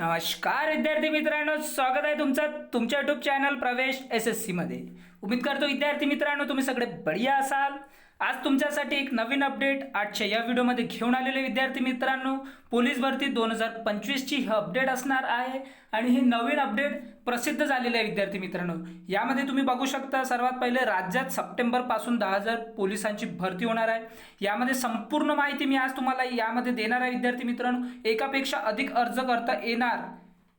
नमस्कार विद्यार्थी मित्रांनो, स्वागत आहे तुमचं तुमच्या यूट्यूब चॅनल प्रवेश SSC मध्ये। उम्मीद करतो विद्यार्थी मित्रांनो तुम्ही सगळे बढिया असाल। आज तुमच्यासाठी एक नवीन अपडेट आजच्या या व्हिडिओमध्ये घेऊन आलेले विद्यार्थी मित्रांनो, पोलीस भरती 2025 ची ही अपडेट असणार आहे आणि ही नवीन अपडेट प्रसिद्ध झालेली आहे विद्यार्थी मित्रांनो। यामध्ये तुम्ही बघू शकता सर्वात पहिले राज्यात सप्टेंबर पासून 10,000 पोलिसांची भरती होणार आहे। यामध्ये संपूर्ण माहिती मी आज तुम्हाला यामध्ये देणार आहे विद्यार्थी मित्रांनो। एकापेक्षा अधिक अर्ज करता येणार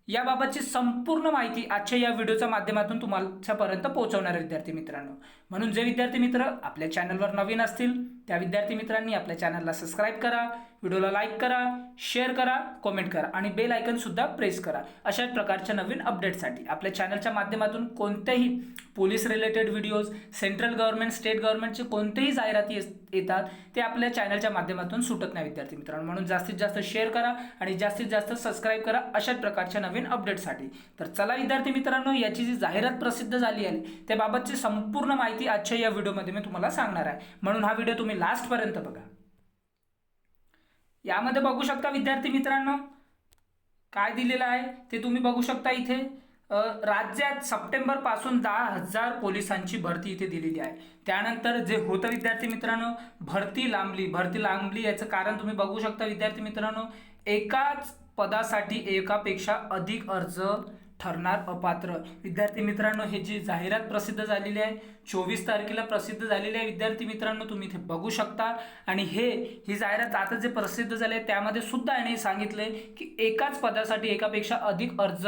याबाबतची संपूर्ण माहिती आजच्या या व्हिडिओच्या माध्यमातून तुम्हालापर्यंत पोहोचवणार आहे विद्यार्थी मित्रांनो। म्हणून जे विद्यार्थी मित्र आपल्या चॅनलवर नवीन असतील त्या विद्यार्थी मित्रांनी आपल्या चॅनलला सबस्क्राइब करा, व्हिडिओला लाईक करा, शेअर करा, कमेंट करा आणि बेल आयकॉन सुद्धा प्रेस करा। अशा प्रकारच्या नवीन अपडेटसाठी आपल्या चॅनलच्या माध्यमातून कोणतेही police related videos, central government, state गव्हर्नमेंटचे कोणतेही जाहिराती येतात ते आपल्या चॅनलच्या माध्यमातून सुटत नाही विद्यार्थी मित्रांनो। म्हणून जास्तीत जास्त शेअर करा आणि जास्तीत जास्त सबस्क्राइब करा अशा प्रकारच्या नवीन अपडेटसाठी। तर चला विद्यार्थी मित्रांनो, याची जी जाहिरात प्रसिद्ध झाली आहे त्याबाबतची संपूर्ण माहिती आजच्या या व्हिडिओमध्ये मी तुम्हाला सांगणार आहे, म्हणून हा व्हिडिओ तुम्ही लास्ट पर्यंत बघा। यामध्ये बघू शकता विद्यार्थी मित्रांनो काय दिलेलं आहे ते तुम्ही बघू शकता। इथे राज्यात सप्टेंबर पासून 10,000 पोलिसांची भरती इथे दिलेली आहे। त्यानंतर जे होतं विद्यार्थी मित्रांनो, भरती लांबली याचं कारण तुम्ही बघू शकता विद्यार्थी मित्रांनो, एकाच पदासाठी एकापेक्षा अधिक अर्ज ठरणार अपात्र। विद्यार्थी मित्रांनो, हे जी जाहिरात प्रसिद्ध झालेली आहे 24 तारखेला प्रसिद्ध झालेली आहे विद्यार्थी मित्रांनो, तुम्ही इथे बघू शकता। आणि ही जाहिरात आता जे प्रसिद्ध झाले त्यामध्ये सुद्धा याने सांगितले की एकाच पदासाठी एकापेक्षा अधिक अर्ज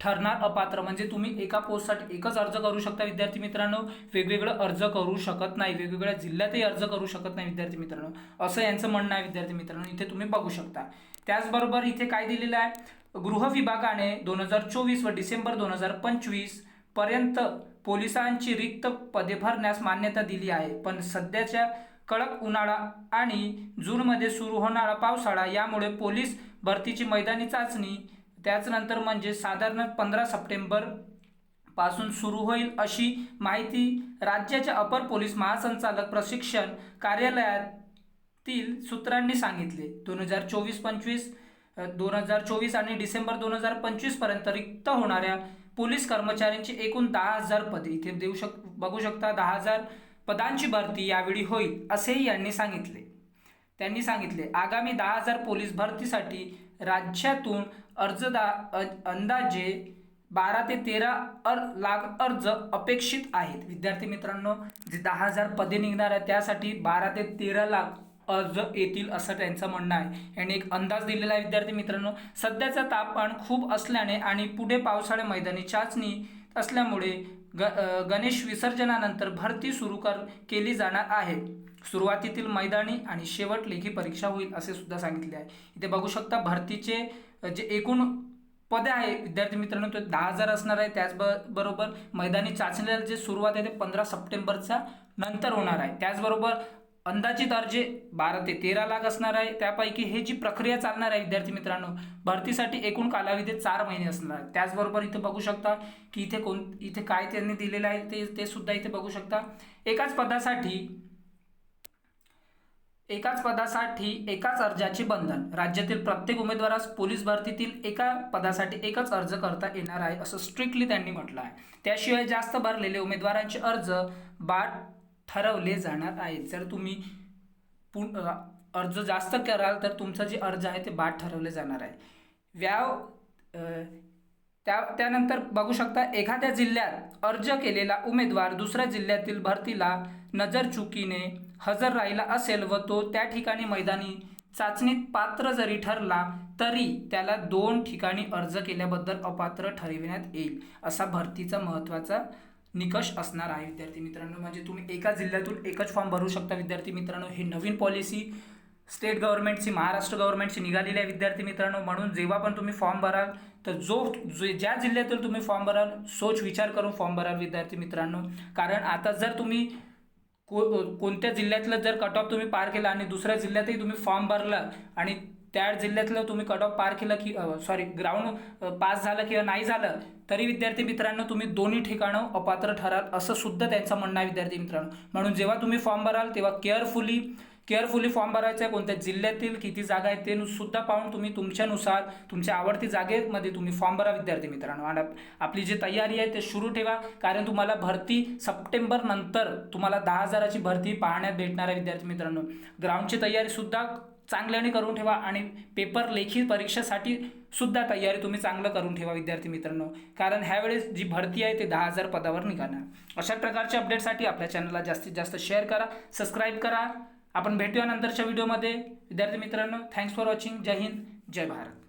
ठरणार अपात्र, म्हणजे तुम्ही एका पोस्टसाठी एकच अर्ज करू शकता विद्यार्थी मित्रांनो, वेगवेगळं अर्ज करू शकत नाही, वेगवेगळ्या जिल्ह्यातही अर्ज करू शकत नाही विद्यार्थी मित्रांनो, असं यांचं म्हणणं आहे विद्यार्थी मित्रांनो। इथे तुम्ही बघू शकता। त्याचबरोबर इथे काय दिलेलं आहे, गृह विभागाने 2024 व डिसेंबर 2025 पर्यंत पोलिसांची रिक्त पदे भरण्यास मान्यता दिली आहे, पण सध्याच्या कडक उन्हाळा आणि जूनमध्ये सुरू होणारा पावसाळा यामुळे पोलीस भरतीची मैदानी चाचणी त्याचनंतर म्हणजे साधारण 15 सप्टेंबर पासून सुरू होईल अशी माहिती राज्याचे अपर पोलीस महासंचालक प्रशिक्षण कार्यालयातील सूत्रांनी सांगितले। 2024 आणि डिसेंबर 2025 पर्यंत रिक्त होणाऱ्या पोलीस कर्मचाऱ्यांची एकूण 10,000 पदे इथे बघू शकता। 10,000 पदांची भरती यावेळी होईल असेही यांनी सांगितले। त्यांनी सांगितले आगामी 10,000 पोलीस भरतीसाठी राज्यातून अंदाजे 12 ते 13 लाख अर्ज अपेक्षित आहेत विद्यार्थी मित्रांनो। जे 10,000 पदे निघणार आहेत त्यासाठी 12 ते 13 लाख अर्ज येतील असं त्यांचं म्हणणं आहे। यांनी एक अंदाज दिलेला आहे विद्यार्थी मित्रांनो। सध्याचं तापमान खूप असल्याने आणि पुढे पावसाळ्या मैदानी चाचणी असल्यामुळे गणेश विसर्जनानंतर भरती सुरू केली जाणार आहे। सुरुवातीतील मैदानी आणि शेवट लेखी परीक्षा होईल असे सुद्धा सांगितले आहे। इथे बघू शकता भरतीचे जे एकूण पदे आहे विद्यार्थी मित्रांनो ते 10,000 असणार आहे। त्याचबरोबर मैदानी चाचणीला जे सुरुवात आहे ते 15 सप्टेंबरच्या नंतर होणार आहे। त्याचबरोबर अंदाजित अर्ज 12 ते 13 लाख असणार आहे। त्यापैकी हे जी प्रक्रिया चालणार आहे विद्यार्थी मित्रांनो, भरतीसाठी एकूण कालावधी 4 महिने असणार आहे। त्याचबरोबर इथे बघू शकता की इथे काय त्यांनी दिलेलं आहे ते सुद्धा इथे बघू शकता। एकाच पदासाठी एकाच अर्जाचे बंधन, राज्यातील प्रत्येक उमेदवारास पोलीस भरतीतील एका पदासाठी एकच अर्ज करता येणार आहे असं स्ट्रिक्टली त्यांनी म्हटलं आहे। त्याशिवाय जास्त भरलेले उमेदवारांचे अर्ज बाद ठरवले जाणार आहेत। जर तुम्ही अर्ज जास्त कराल तर तुमचा जे अर्ज आहे ते बाद ठरवले जाणार आहे। त्यानंतर बघू शकता एखाद्या जिल्ह्यात अर्ज केलेला उमेदवार दुसऱ्या जिल्ह्यातील भरतीला नजरचुकीने हजर राहिला असेल व तो त्या ठिकाणी मैदानी चाचणीत पात्र जरी ठरला तरी त्याला 2 ठिकाणी अर्ज केल्याबद्दल अपात्र ठरविण्यात येईल असा भरतीचा महत्त्वाचा निकष असणार आहे विद्यार्थी मित्रांनो। म्हणजे तुम्ही एका जिल्ह्यातून एकच फॉर्म भरू शकता विद्यार्थी मित्रांनो। ही नवीन पॉलिसी स्टेट गव्हर्नमेंटची, महाराष्ट्र गव्हर्नमेंटची निघालेली आहे विद्यार्थी मित्रांनो। म्हणून जेव्हा पण तुम्ही फॉर्म भराल तर ज्या जिल्ह्यातून तुम्ही फॉर्म भराल सोच विचार करून फॉर्म भराल विद्यार्थी मित्रांनो। कारण आता जर तुम्ही कोणत्या जिल्ह्यातलं जर कट ऑफ तुम्ही पार केला आणि दुसऱ्या जिल्ह्यातही तुम्ही फॉर्म भरला आणि त्या जिल्ह्यातलं तुम्ही कट ऑफ पार केलं की ग्राउंड पास झालं किंवा नाही झालं तरी विद्यार्थी मित्रांनो तुम्ही दोन्ही ठिकाणं अपात्र ठराल असं सुद्धा त्यांचं म्हणणं आहे विद्यार्थी मित्रांनो। म्हणून जेव्हा तुम्ही फॉर्म भराल तेव्हा केअरफुली केअरफुली फॉर्म भरायचा आहे, कोणत्या जिल्ह्यातील किती जागा आहेत ते सुद्धा पाहून तुम्ही तुमच्यानुसार तुमच्या आवडती जागेमध्ये तुम्ही फॉर्म भरा विद्यार्थी मित्रांनो. आणि आपली जी तयारी आहे ते सुरू ठेवा, कारण तुम्हाला भरती सप्टेंबर नंतर तुम्हाला 10,000ची भरती पाहण्यात भेटणार आहे विद्यार्थी मित्रांनो. ग्राउंडची तयारी सुद्धा चांगल्याने करून ठेवा आणि पेपर लेखी परीक्षेसाठी सुद्धा तयारी तुम्ही चांगलं करून ठेवा विद्यार्थी मित्रांनो, कारण ह्यावेळेस जी भरती आहे ते 10,000 पदावर निघणार. अशा प्रकारच्या अपडेटसाठी आपल्या चॅनलला जास्तीत जास्त शेअर करा, सबस्क्राईब करा. आपण भेटूया नंतरच्या व्हिडिओमध्ये विद्यार्थी मित्रांनो. Thanks for watching. जय हिंद, जय भारत.